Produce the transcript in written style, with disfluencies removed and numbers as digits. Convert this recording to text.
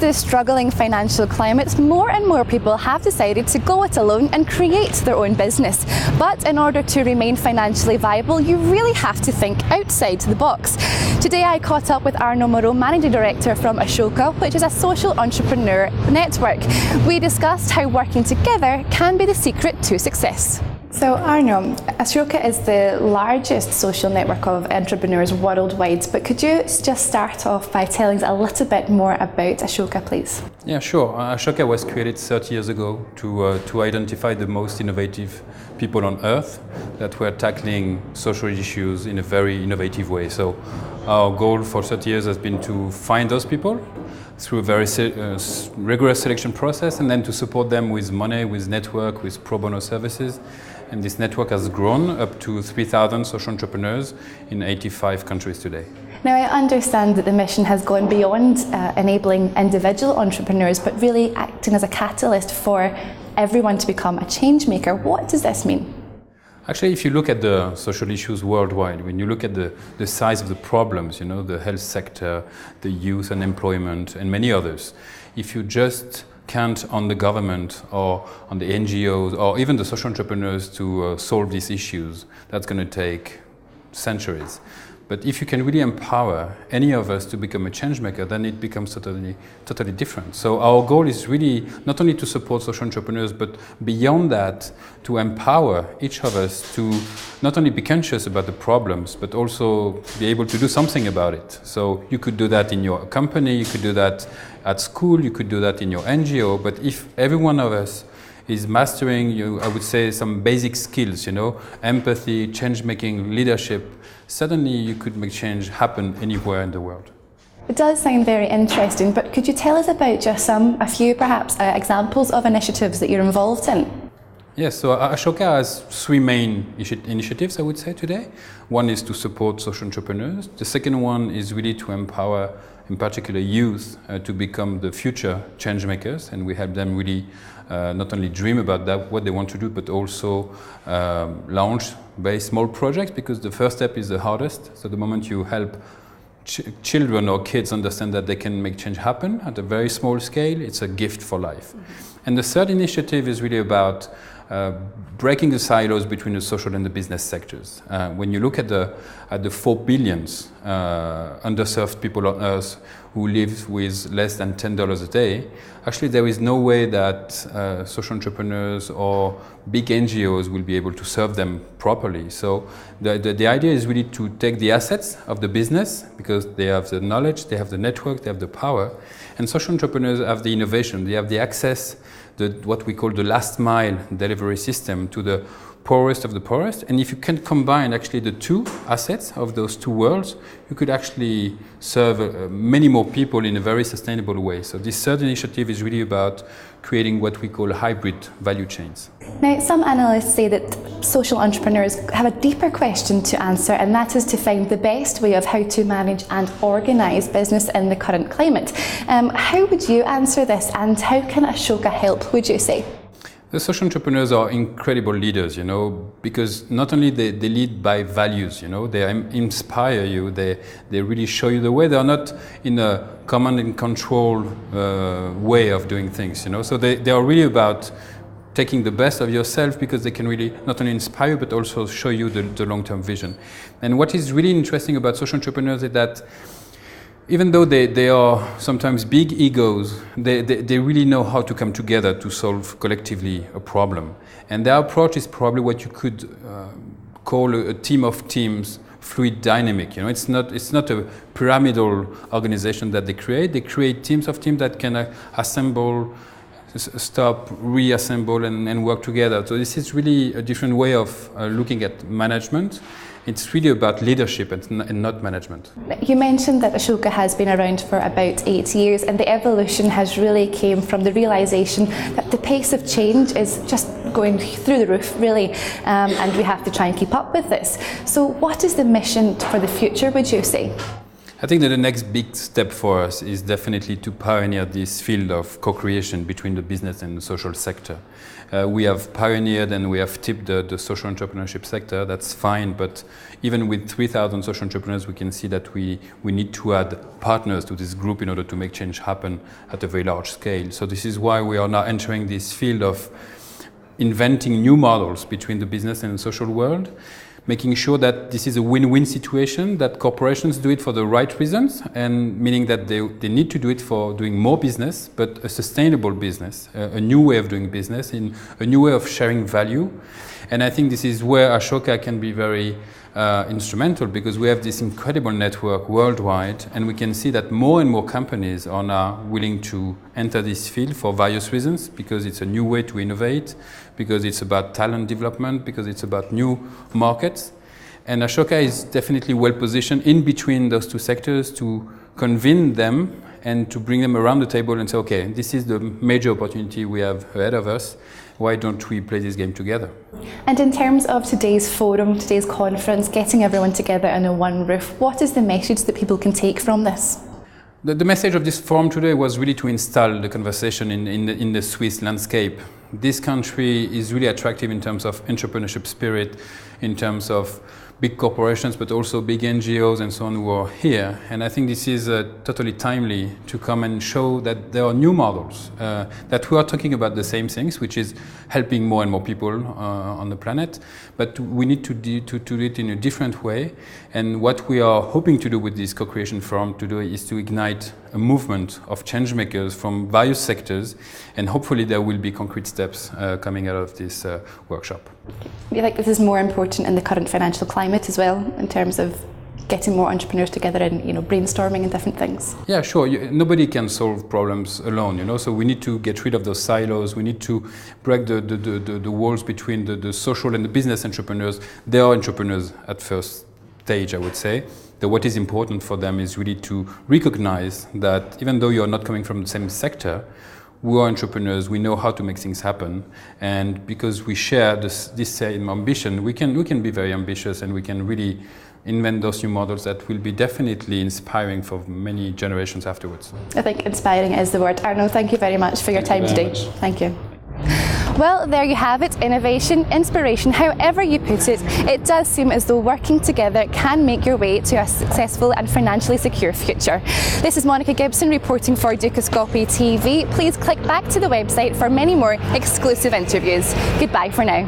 the struggling financial climate, more and more people have decided to go it alone and create their own business. But in order to remain financially viable, you really have to think outside the box. Today I caught up with Arnaud Mourot, Managing Director from Ashoka, which is a social entrepreneur network. We discussed how working together can be the secret to success. So Arnaud, Ashoka is the largest social network of entrepreneurs worldwide, but could you just start off by telling us a little bit more about Ashoka, please? Yeah, sure. Ashoka was created 30 years ago to identify the most innovative people on earth that were tackling social issues in a very innovative way. So our goal for 30 years has been to find those people through a very rigorous selection process, and then to support them with money, with network, with pro bono services. And this network has grown up to 3,000 social entrepreneurs in 85 countries today. Now, I understand that the mission has gone beyond enabling individual entrepreneurs, but really acting as a catalyst for everyone to become a change maker. What does this mean? Actually, if you look at the social issues worldwide, when you look at the size of the problems, you know, the health sector, the youth unemployment, and many others, if you just count on the government or on the NGOs or even the social entrepreneurs to solve these issues, that's going to take centuries. But if you can really empower any of us to become a change maker, then it becomes totally different. So our goal is really not only to support social entrepreneurs, but beyond that, to empower each of us to not only be conscious about the problems, but also be able to do something about it. So you could do that in your company, you could do that at school, you could do that in your NGO, but if every one of us is mastering, I would say, some basic skills, empathy, change-making, leadership, suddenly you could make change happen anywhere in the world. It does sound very interesting, but could you tell us about just a few perhaps examples of initiatives that you're involved in? Yes, so Ashoka has three main initiatives, I would say, today. One is to support social entrepreneurs. The second one is really to empower, in particular, youth to become the future change makers, and we help them really not only dream about that, what they want to do, but also launch very small projects, because the first step is the hardest. So the moment you help children or kids understand that they can make change happen at a very small scale, it's a gift for life. Mm-hmm. And the third initiative is really about breaking the silos between the social and the business sectors. When you look at the 4 billion underserved people on earth who live with less than $10 a day, actually there is no way that social entrepreneurs or big NGOs will be able to serve them properly. So the idea is really to take the assets of the business, because they have the knowledge, they have the network, they have the power, and social entrepreneurs have the innovation, they have the access, what we call the last mile delivery system to the poorest of the poorest. And if you can combine actually the two assets of those two worlds, you could actually serve many more people in a very sustainable way. So this third initiative is really about creating what we call hybrid value chains. Now, some analysts say that social entrepreneurs have a deeper question to answer, and that is to find the best way of how to manage and organise business in the current climate. How would you answer this, and how can Ashoka help, would you say? The social entrepreneurs are incredible leaders, because not only they lead by values, they inspire you, they really show you the way. They are not in a command and control way of doing things, So they are really about taking the best of yourself, because they can really not only inspire you, but also show you the long-term vision. And what is really interesting about social entrepreneurs is that even though they are sometimes big egos, they really know how to come together to solve collectively a problem. And their approach is probably what you could call a team of teams, fluid dynamic. It's not a pyramidal organization that they create. They create teams of teams that can assemble, stop, reassemble, and work together. So this is really a different way of looking at management. It's really about leadership and not management. You mentioned that Ashoka has been around for about 8 years, and the evolution has really came from the realisation that the pace of change is just going through the roof, really, and we have to try and keep up with this. So what is the mission for the future, would you say? I think that the next big step for us is definitely to pioneer this field of co-creation between the business and the social sector. We have pioneered and we have tipped the social entrepreneurship sector, that's fine, but even with 3,000 social entrepreneurs, we can see that we need to add partners to this group in order to make change happen at a very large scale. So this is why we are now entering this field of inventing new models between the business and the social world, making sure that this is a win-win situation, that corporations do it for the right reasons, and meaning that they need to do it for doing more business, but a sustainable business, a new way of doing business, in a new way of sharing value. And I think this is where Ashoka can be very instrumental, because we have this incredible network worldwide, and we can see that more and more companies are now willing to enter this field for various reasons, because it's a new way to innovate, because it's about talent development, because it's about new markets. And Ashoka is definitely well positioned in between those two sectors to convene them and to bring them around the table and say, okay, this is the major opportunity we have ahead of us. Why don't we play this game together? And in terms of today's forum, today's conference, getting everyone together under one roof, what is the message that people can take from this? The message of this forum today was really to install the conversation in the Swiss landscape. This country is really attractive in terms of entrepreneurship spirit, in terms of big corporations, but also big NGOs and so on who are here. And I think this is totally timely to come and show that there are new models, that we are talking about the same things, which is helping more and more people on the planet, but we need to do it in a different way. And what we are hoping to do with this co-creation forum today is to ignite a movement of change makers from various sectors, and hopefully there will be concrete steps coming out of this workshop. Do you think this is more important in the current financial climate as well, in terms of getting more entrepreneurs together and brainstorming and different things? Yeah, sure. Nobody can solve problems alone, so we need to get rid of those silos. We need to break the walls between the social and the business entrepreneurs. They are entrepreneurs at first stage, I would say. What is important for them is really to recognize that even though you're not coming from the same sector, we are entrepreneurs, we know how to make things happen, and because we share this same ambition, we can be very ambitious, and we can really invent those new models that will be definitely inspiring for many generations afterwards. I think inspiring is the word. Arnaud, thank you very much for your time today. Thank you. Well, there you have it. Innovation, inspiration, however you put it, it does seem as though working together can make your way to a successful and financially secure future. This is Monica Gibson reporting for Dukascopy TV. Please click back to the website for many more exclusive interviews. Goodbye for now.